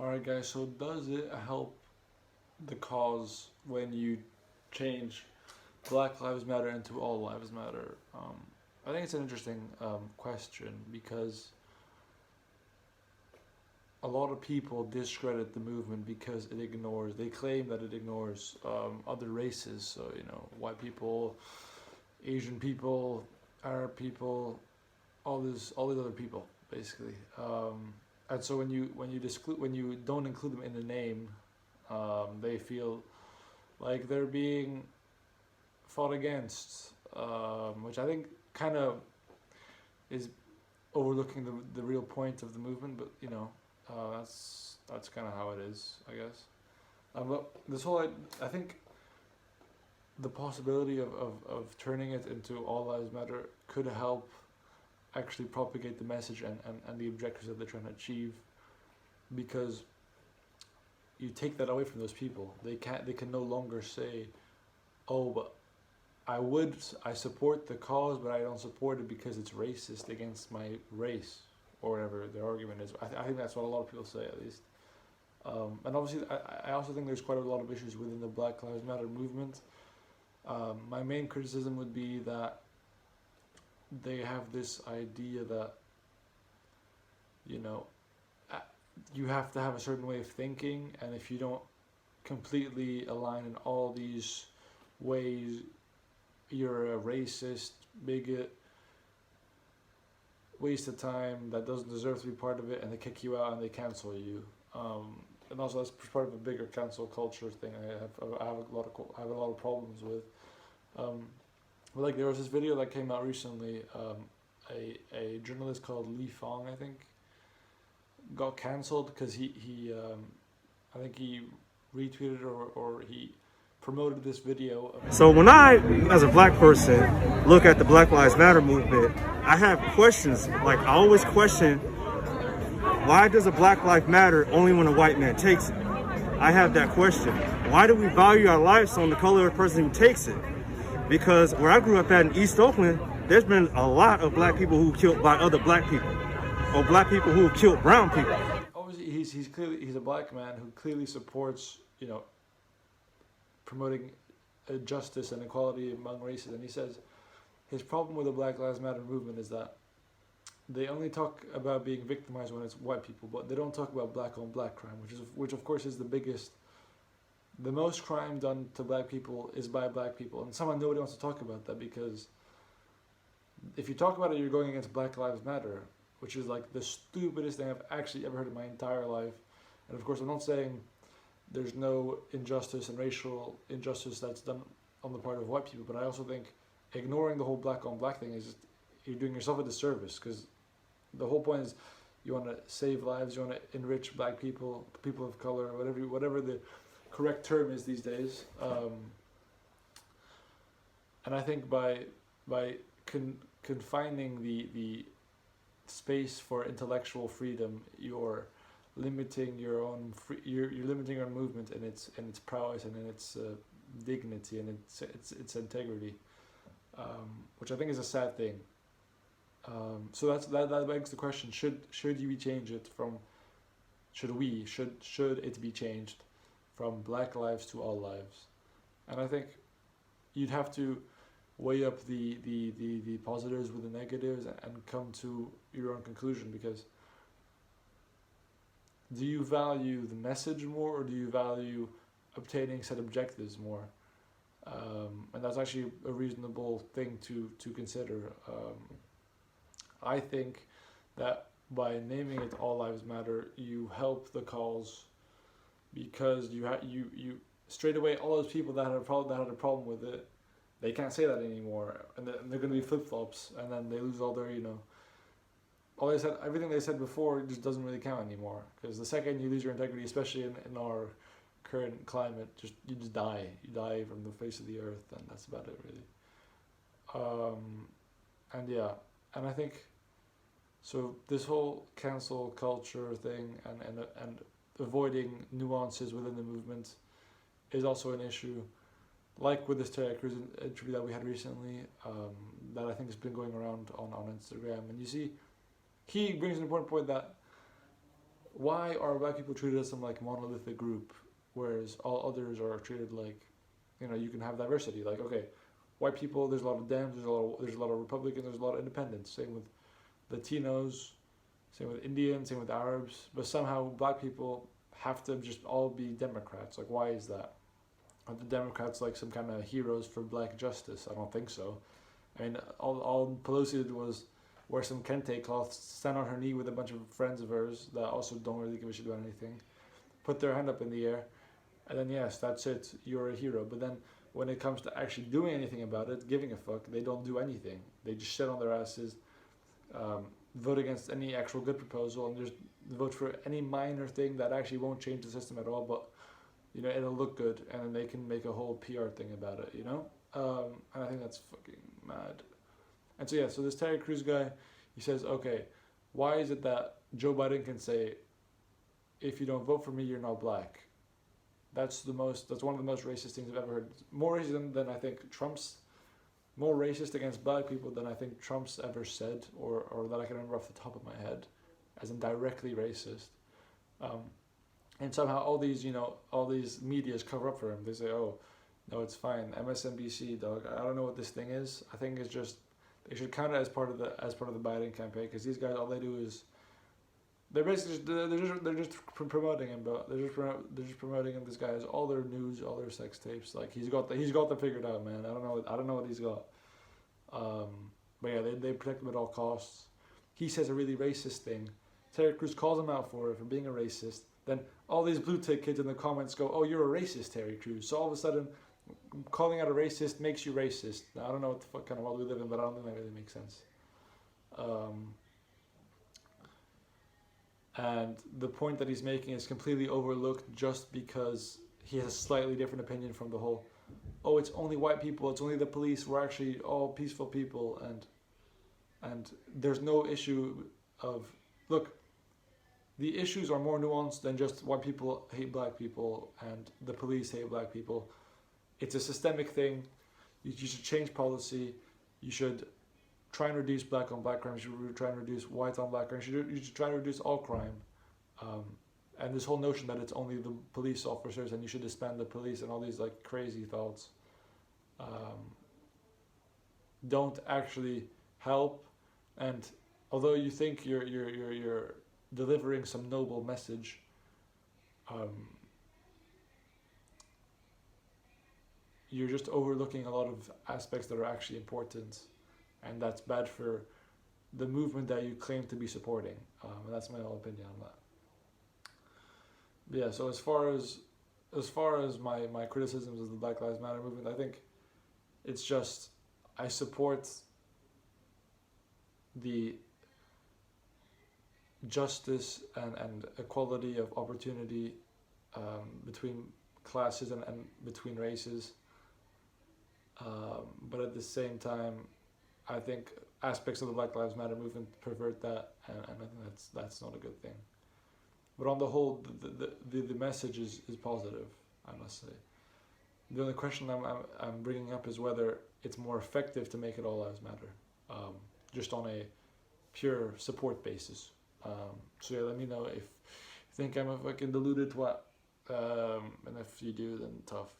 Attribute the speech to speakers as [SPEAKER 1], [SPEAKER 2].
[SPEAKER 1] Alright, guys, so does it help the cause when you change Black Lives Matter into All Lives Matter? I think it's an interesting question because a lot of people discredit the movement because they claim that it ignores other races, so, white people, Asian people, Arab people, all these other people, basically. And so when you don't include them in the name, they feel like they're being fought against, which I think kind of is overlooking the real point of the movement. But that's kind of how it is, I guess. But this whole I think the possibility of turning it into All Lives Matter could help actually propagate the message and the objectives that they're trying to achieve, because you take that away from those people. They can no longer say, oh, but I support the cause, but I don't support it because it's racist against my race, or whatever their argument is. I think that's what a lot of people say, at least. And obviously, I also think there's quite a lot of issues within the Black Lives Matter movement. My main criticism would be that they have this idea that, you have to have a certain way of thinking, and if you don't completely align in all these ways, you're a racist, bigot, waste of time that doesn't deserve to be part of it, and they kick you out and they cancel you. And also that's part of a bigger cancel culture thing. I have a lot of problems with. But like there was this video that came out recently. A journalist called Lee Fong, I think, got cancelled because he I think he retweeted or he promoted this video.
[SPEAKER 2] So when I, as a black person, look at the Black Lives Matter movement, I have questions. Like, I always question, why does a black life matter only when a white man takes it? I have that question. Why do we value our lives on the color of the person who takes it? Because where I grew up at in East Oakland, there's been a lot of black people who were killed by other black people, or black people who have killed brown people.
[SPEAKER 1] Obviously, he's a black man who clearly supports, promoting justice and equality among races, and he says his problem with the Black Lives Matter movement is that they only talk about being victimized when it's white people, but they don't talk about black on black crime, which of course is the most crime done to black people is by black people, and somehow nobody wants to talk about that, because if you talk about it, you're going against Black Lives Matter, which is like the stupidest thing I've actually ever heard in my entire life. And of course, I'm not saying there's no injustice and racial injustice that's done on the part of white people, but I also think ignoring the whole black on black thing is just, you're doing yourself a disservice, because the whole point is you want to save lives, you want to enrich black people, people of color, whatever the correct term is these days. And I think by confining the space for intellectual freedom, you're limiting your own you're limiting your movement and its prowess and in its dignity and its integrity, which I think is a sad thing. So that begs the question: should it be changed from Black Lives to All Lives? And I think you'd have to weigh up the positives with the negatives and come to your own conclusion, because do you value the message more, or do you value obtaining set objectives more? And that's actually a reasonable thing to consider. I think that by naming it All Lives Matter, you help the cause, because you straight away, all those people that had a problem with it, they can't say that anymore, and they're going to be flip-flops, and then they lose all their, everything they said before just doesn't really count anymore, because the second you lose your integrity, especially in our current climate, you just die. You die from the face of the earth, and that's about it, really. And I think, so this whole cancel culture thing and avoiding nuances within the movement is also an issue. Like with this Terry Crews interview that we had recently, that I think has been going around on Instagram, and you see, he brings an important point that why are black people treated as some like monolithic group, whereas all others are treated like, you know, you can have diversity. Like, okay, white people, there's a lot of Dems, there's a lot of Republicans, there's a lot of independents. Same with Latinos, same with Indians, same with Arabs. But somehow black people have to just all be Democrats. Like, why is that? Are the Democrats like some kind of heroes for black justice? I don't think so. I mean, all Pelosi did was wear some kente cloths, stand on her knee with a bunch of friends of hers that also don't really give a shit about anything, put their hand up in the air, and then yes, that's it, you're a hero. But then when it comes to actually doing anything about it, giving a fuck, they don't do anything. They just sit on their asses, vote against any actual good proposal, and just vote for any minor thing that actually won't change the system at all, but you know, it'll look good, and then they can make a whole PR thing about it, you know? And I think that's fucking mad. And so yeah, so this Terry Crews guy, he says, okay, why is it that Joe Biden can say, if you don't vote for me, you're not black? That's one of the most racist things I've ever heard. More racist than I think Trump's, more racist against black people than I think Trump's ever said, or that I can remember off the top of my head, as in directly racist. And somehow all these medias cover up for him. They say, oh, no, it's fine. MSNBC, dog. I don't know what this thing is. I think it's just, they should count it as part of the Biden campaign, because these guys, all they do is, they're basically they're just promoting him, but they're just promoting him. This guy has all their news, all their sex tapes. Like he's got them figured out, man. I don't know what he's got. But yeah, they protect him at all costs. He says a really racist thing. Terry Crews calls him out for being a racist. Then all these blue tick kids in the comments go, "Oh, you're a racist, Terry Crews." So all of a sudden, calling out a racist makes you racist. Now, I don't know what the fuck kind of world we live in, but I don't think that really makes sense. And the point that he's making is completely overlooked just because he has a slightly different opinion from the whole, oh, it's only white people, it's only the police, we're actually all peaceful people, and there's no issue of, look, the issues are more nuanced than just white people hate black people and the police hate black people. It's a systemic thing. You should change policy. You should try and reduce black on black crime. You should try and reduce white on black crime. You should try and reduce all crime. And this whole notion that it's only the police officers and you should disband the police and all these like crazy thoughts don't actually help. And although you think you're delivering some noble message, you're just overlooking a lot of aspects that are actually important, and that's bad for the movement that you claim to be supporting. And that's my whole opinion on that. But yeah, so as far as my criticisms of the Black Lives Matter movement, I think it's just, I support the justice and equality of opportunity between classes and between races. But at the same time, I think aspects of the Black Lives Matter movement pervert that, and I think that's not a good thing. But on the whole, the message is positive, I must say. The only question I'm bringing up is whether it's more effective to make it all lives matter, just on a pure support basis. So yeah, let me know if you think I'm a fucking deluded twat, and if you do, then tough.